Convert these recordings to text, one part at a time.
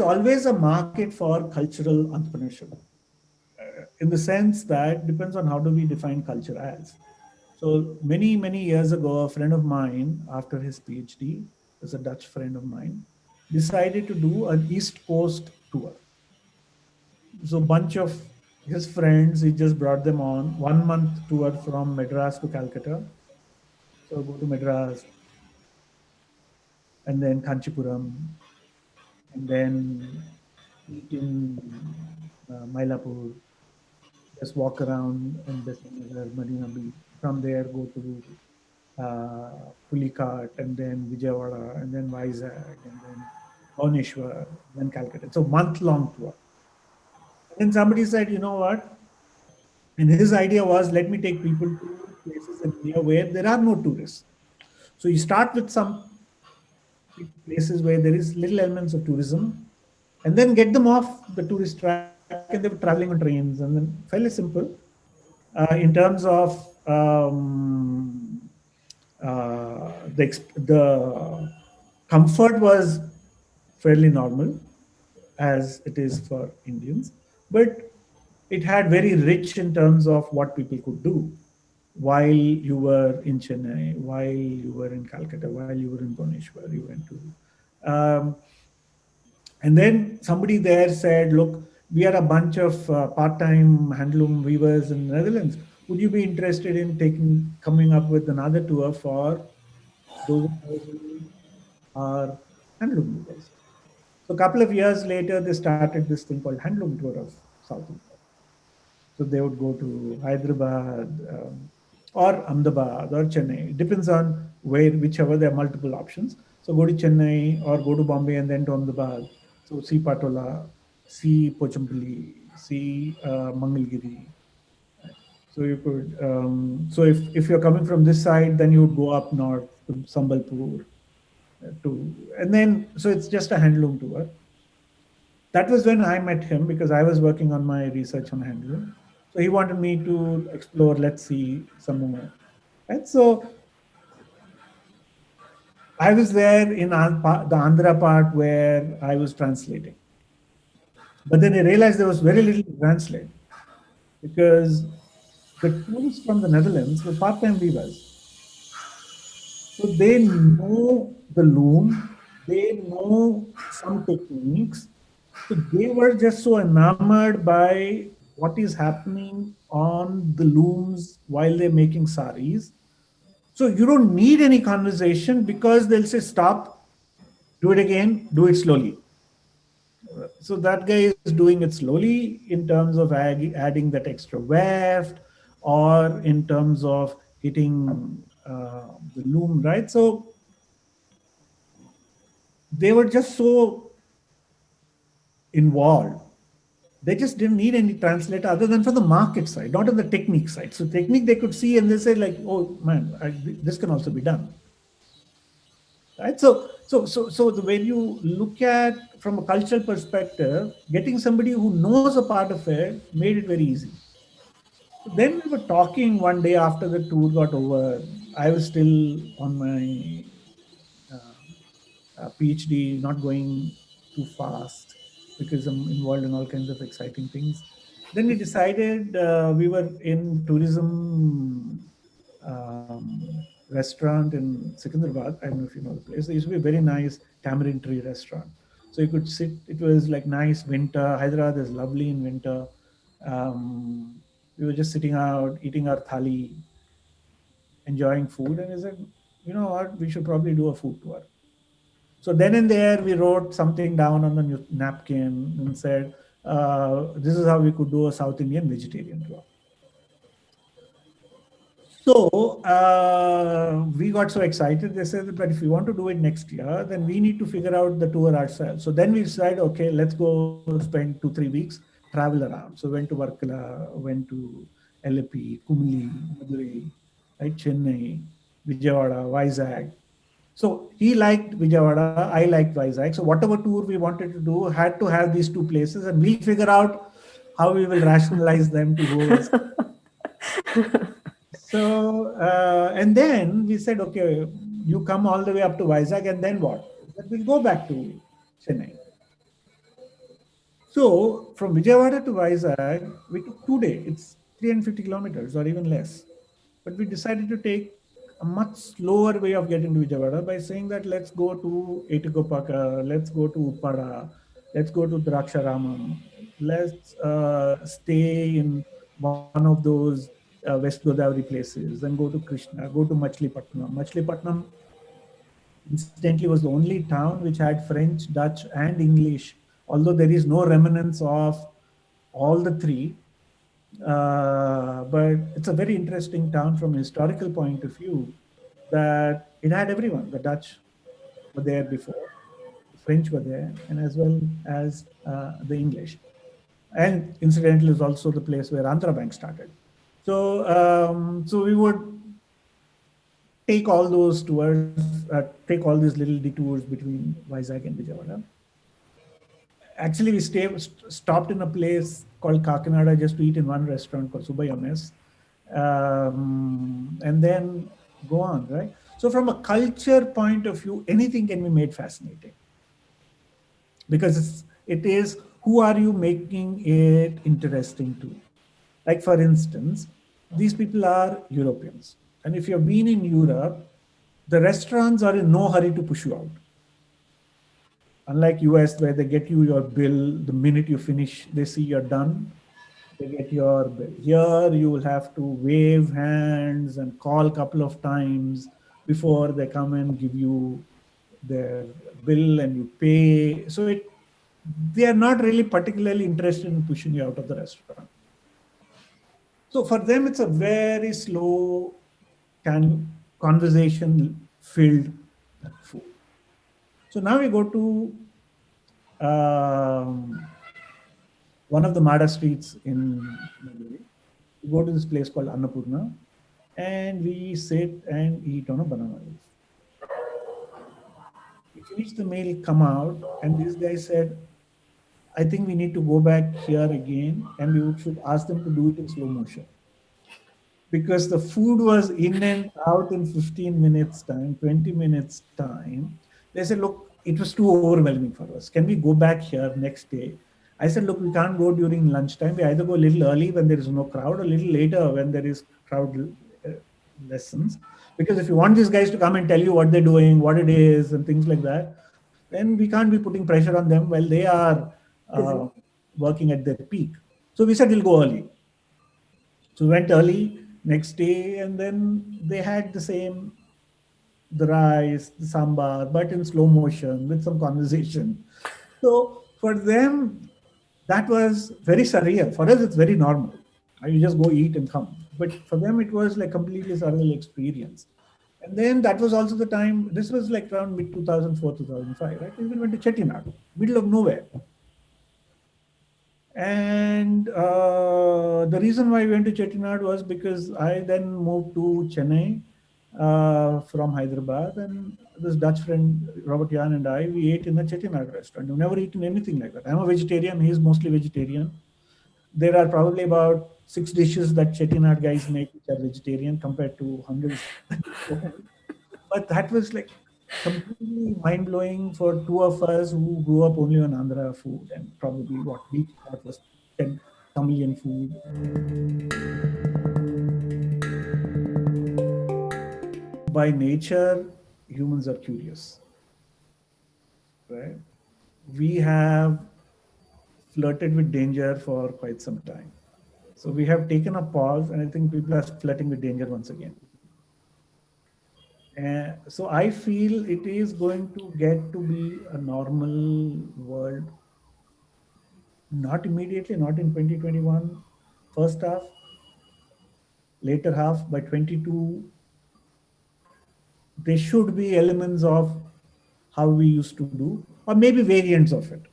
is always a market for cultural entrepreneurship, in the sense that depends on how do we define culture as. So many years ago, a friend of mine, after his PhD, is a Dutch friend of mine, decided to do an East Coast tour. So a bunch of his friends, he just brought them on 1 month tour from Madras to Calcutta. So go to Madras and then Kanchipuram and then eat in Mylapore, just walk around in Besant Marina Beach. From there, go to Pulicat and then Vijayawada and then Vizag and then Bhubaneswar, then Calcutta. So month-long tour. And then somebody said, you know what? And his idea was, let me take people to places in India where there are no tourists. So you start with some places where there is little elements of tourism, and then get them off the tourist track, and they were traveling on trains, and then fairly simple in terms of the comfort was fairly normal as it is for Indians, but it had very rich in terms of what people could do while you were in Chennai, while you were in Calcutta, while you were in Bhubaneswar, you went to. And then somebody there said, look, we are a bunch of part-time handloom weavers in the Netherlands. Would you be interested in coming up with another tour for those of us who are handloom weavers? So a couple of years later, they started this thing called Handloom Tour of South India. So they would go to Hyderabad or Ahmedabad or Chennai. It depends on whichever there are multiple options. So go to Chennai or go to Bombay and then to Ahmedabad. So see Patola, see Pochampally, see Mangalgiri. So you could, so if you're coming from this side, then you would go up north to Sambalpur, and then, so it's just a handloom tour. That was when I met him because I was working on my research on handloom. So he wanted me to explore, let's see some more. Right. So I was there in the Andhra part where I was translating. But then I realized there was very little to translate because the tourists from the Netherlands were part-time weavers. So they know the loom, they know some techniques. So they were just so enamored by what is happening on the looms while they're making saris. So you don't need any conversation because they'll say, stop, do it again, do it slowly. So that guy is doing it slowly in terms of adding that extra weft or in terms of hitting the loom, right? So they were just so involved. They just didn't need any translator other than for the market side, not on the technique side. So technique they could see and they say like, oh man, this can also be done. Right? So when you look at from a cultural perspective, getting somebody who knows a part of it made it very easy. So then we were talking one day after the tour got over. I was still on my PhD, not going too fast because I'm involved in all kinds of exciting things. Then we decided we were in tourism restaurant in Secunderabad. I don't know if you know the place. There used to be a very nice tamarind tree restaurant. So you could sit, it was like nice winter. Hyderabad is lovely in winter. We were just sitting out, eating our thali, enjoying food. And I said, you know what, we should probably do a food tour. So then and there, we wrote something down on the napkin and said, this is how we could do a South Indian vegetarian tour. So we got so excited. They said, but if we want to do it next year, then we need to figure out the tour ourselves. So then we decided, okay, let's go spend 2-3 weeks, travel around. So went to Varkala, went to Alleppey, Kumli, Madurai, right, Chennai, Vijayawada, Vizag. So he liked Vijayawada, I liked Vizag. So whatever tour we wanted to do had to have these two places, and we'll figure out how we will rationalize them to go. So, and then we said, okay, you come all the way up to Vizag, and then what? Then we'll go back to Chennai. So from Vijayawada to Vizag, we took 2 days. It's 350 kilometers or even less. But we decided to take a much slower way of getting to Vijayawada by saying that let's go to Etikopaka, let's go to Uppada, let's go to Draksharamam, let's stay in one of those West Godavari places, then go to Krishna, go to Machilipatnam. Machilipatnam, incidentally, was the only town which had French, Dutch, and English, although there is no remnants of all the three. But it's a very interesting town from a historical point of view that it had everyone. The Dutch were there before, the French were there, and as well as the English. And incidentally, is also the place where Andhra Bank started. So we would take all those tours, take all these little detours between Vizag and Vijayawada. Actually, we stopped in a place called Kakinada just to eat in one restaurant called Subaya Mess, and then go on, right? So from a culture point of view, anything can be made fascinating because it is who are you making it interesting to? Like for instance, these people are Europeans, and if you've been in Europe, the restaurants are in no hurry to push you out. Unlike US, where they get you your bill the minute you finish, they see you're done, they get your bill. Here, you will have to wave hands and call a couple of times before they come and give you their bill and you pay. So they are not really particularly interested in pushing you out of the restaurant. So for them, it's a very slow conversation filled food. So now we go to um, one of the Mada streets in Nagari. We go to this place called Annapurna and we sit and eat on a banana leaf. We finish the meal, come out, and this guy said, I think we need to go back here again and we should ask them to do it in slow motion. Because the food was in and out in 15 minutes time, 20 minutes time. They said, look, it was too overwhelming for us. Can we go back here next day? I said, look, we can't go during lunchtime. We either go a little early when there is no crowd or a little later when there is crowd uh, lessons. Because if you want these guys to come and tell you what they're doing, what it is, and things like that, then we can't be putting pressure on them while they are working at their peak. So we said we'll go early. So we went early next day, and then they had the rice, the sambar, but in slow motion with some conversation. So for them, that was very surreal. For us, it's very normal. You just go eat and come. But for them, it was like completely surreal experience. And then that was also the time. This was like around mid 2004, 2005, right? We went to Chettinad, middle of nowhere. And the reason why we went to Chettinad was because I then moved to Chennai from Hyderabad, and this Dutch friend Robert Jan and I, we ate in a Chettinad restaurant. We've never eaten anything like that. I'm a vegetarian; he's mostly vegetarian. There are probably about 6 dishes that Chettinad guys make which are vegetarian compared to hundreds. But that was like completely mind blowing for two of us who grew up only on Andhra food and probably what we thought was Tamilian food. By nature, humans are curious, right? We have flirted with danger for quite some time. So we have taken a pause, and I think people are flirting with danger once again. So I feel it is going to get to be a normal world, not immediately, not in 2021, first half, later half, by 22, there should be elements of how we used to do, or maybe variants of it.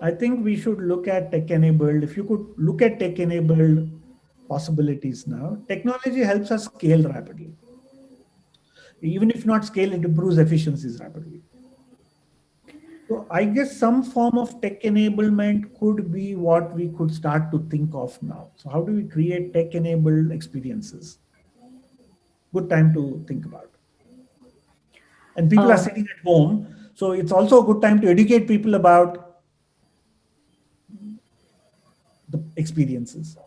I think we should look at tech enabled. If you could look at tech enabled possibilities now, technology helps us scale rapidly. Even if not scale, it improves efficiencies rapidly. So I guess some form of tech enablement could be what we could start to think of now. So how do we create tech enabled experiences? Good time to think about. and people are sitting at home. So it's also a good time to educate people about the experiences.